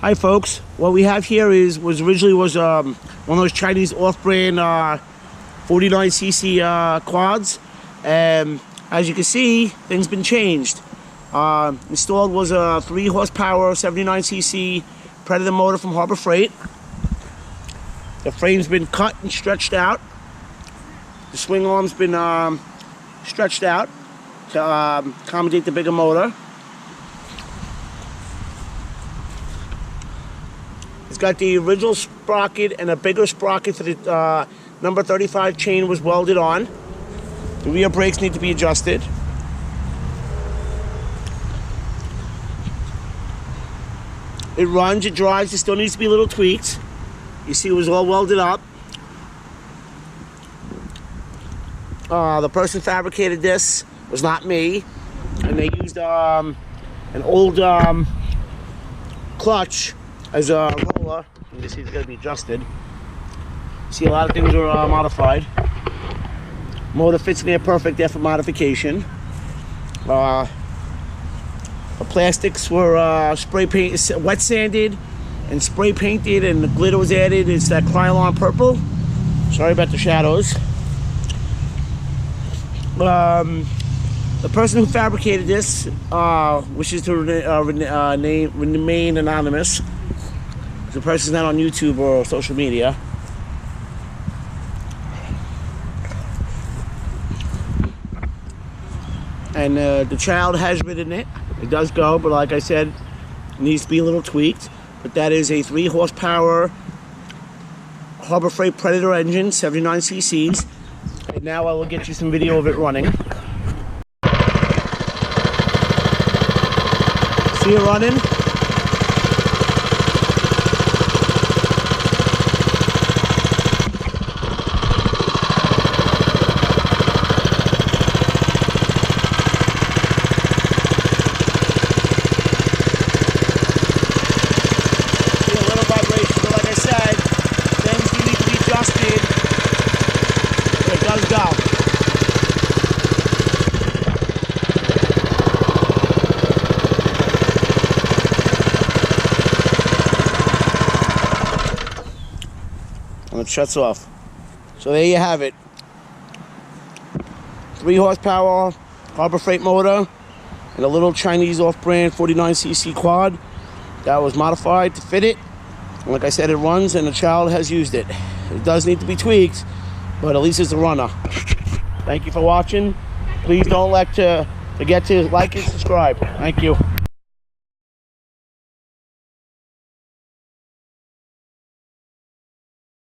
Hi folks, what we have here was originally one of those Chinese off-brand 49cc quads. As you can see, things been changed. Installed was a 3 horsepower 79cc Predator motor from Harbor Freight. The frame's been cut and stretched out. The swing arm's been stretched out to accommodate the bigger motor. It's got the original sprocket and a bigger sprocket for the number 35 chain was welded on. The rear brakes need to be adjusted. It runs, it drives, it still needs to be a little tweaked. You see it was all welded up. The person fabricated this was not me, and they used an old clutch as a roller. You can see it's going to be adjusted. See, a lot of things are modified. Motor fits in there perfect there for modification. The plastics were spray painted, wet sanded and spray painted, and the glitter was added. It's that Krylon purple. Sorry about the shadows. The person who fabricated this wishes to remain anonymous. The person's not on YouTube or social media. And the child has ridden it. It does go, but like I said, it needs to be a little tweaked. But that is a 3 horsepower Harbor Freight Predator engine, 79 cc's. And now I will get you some video of it running. See it running? Go. And it shuts off. So there you have it. 3 horsepower Harbor Freight motor and a little Chinese off-brand 49cc quad that was modified to fit it. And like I said, it runs and the child has used it. It does need to be tweaked, but at least it's a runner. Thank you for watching. Please don't forget to like and subscribe. Thank you.